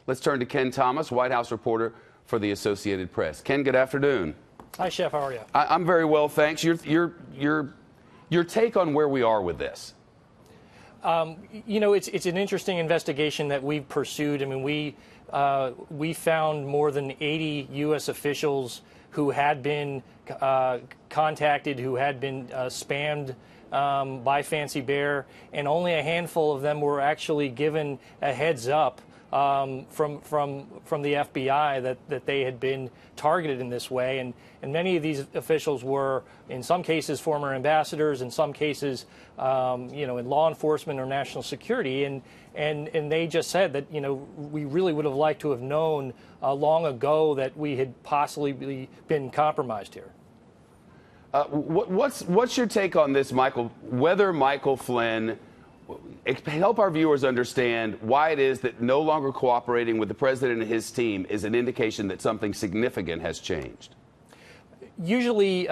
Let's turn to Ken Thomas, White House reporter for the Associated Press. Ken, good afternoon. Hi, Chef. How are you? I'm very well, thanks. Your take on where we are with this? You know, it's an interesting investigation that we've pursued. I mean, we found more than 80 U.S. officials who had been contacted, who had been spammed by Fancy Bear, and only a handful of them were actually given a heads up from the FBI that they had been targeted in this way, and many of these officials were, in some cases, former ambassadors, in some cases, you know, in law enforcement or national security, and they just said that, you know, we really would have liked to have known long ago that we had possibly been compromised here. What's your take on this, Michael? Whether Michael Flynn, help our viewers understand why it is that no longer cooperating with the president and his team is an indication that something significant has changed. Usually,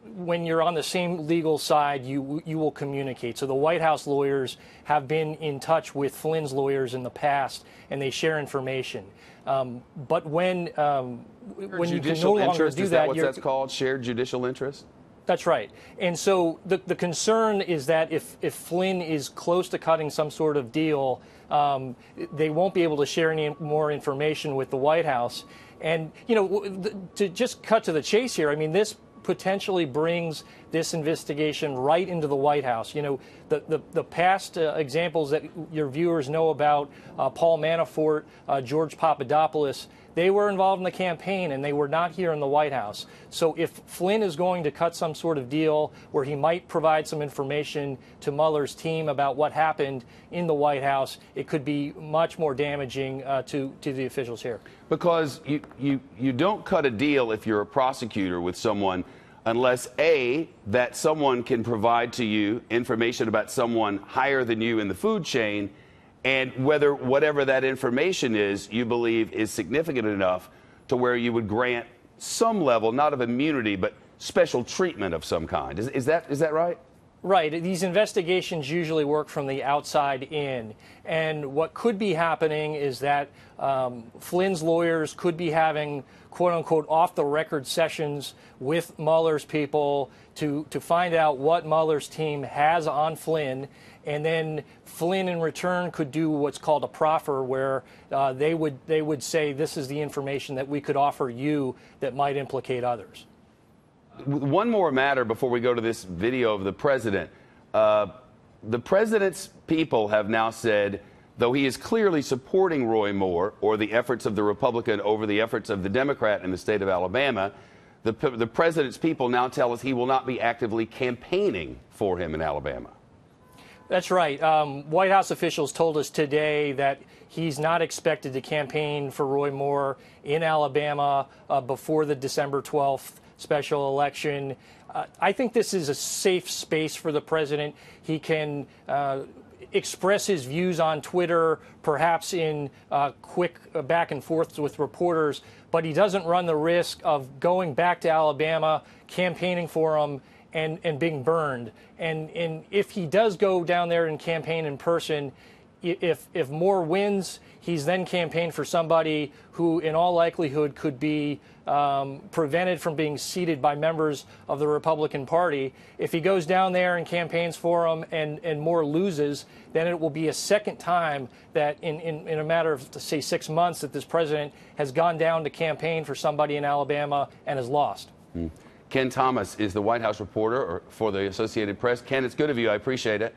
when you're on the same legal side, you will communicate. So the White House lawyers have been in touch with Flynn's lawyers in the past, and they share information. But when you can no longer do that, what that's called? Shared judicial interest? That's right. And so the concern is that if Flynn is close to cutting some sort of deal, they won't be able to share any more information with the White House. And, you know, to just cut to the chase here, I mean, this potentially brings this investigation right into the White House. You know, the past examples that your viewers know about, Paul Manafort, George Papadopoulos, they were involved in the campaign and they were not here in the White House. So if Flynn is going to cut some sort of deal where he might provide some information to Mueller's team about what happened in the White House, it could be much more damaging to the officials here. Because you don't cut a deal if you're a prosecutor with someone unless, A, that someone can provide to you information about someone higher than you in the food chain, and whether whatever that information is, you believe is significant enough to where you would grant some level, not of immunity, but special treatment of some kind. Is that right? Right. These investigations usually work from the outside in. And what could be happening is that Flynn's lawyers could be having, quote unquote, off the record sessions with Mueller's people to find out what Mueller's team has on Flynn. And then Flynn, in return, could do what's called a proffer, where they would say, this is the information that we could offer you that might implicate others. One more matter before we go to this video of the president. The president's people have now said, though he is clearly supporting Roy Moore or the efforts of the Republican over the efforts of the Democrat in the state of Alabama, the president's people now tell us he will not be actively campaigning for him in Alabama. That's right. White House officials told us today that he's not expected to campaign for Roy Moore in Alabama before the December 12th special election. I think this is a safe space for the president. He can express his views on Twitter, perhaps in quick back and forth with reporters, but he doesn't run the risk of going back to Alabama, campaigning for him, and being burned. And if he does go down there and campaign in person, if Moore wins, he's then campaigned for somebody who, in all likelihood, could be prevented from being seated by members of the Republican Party. If he goes down there and campaigns for him and Moore loses, then it will be a second time that in a matter of, say, 6 months that this president has gone down to campaign for somebody in Alabama and has lost. Ken Thomas is the White House reporter for the Associated Press. Ken, it's good of you. I appreciate it.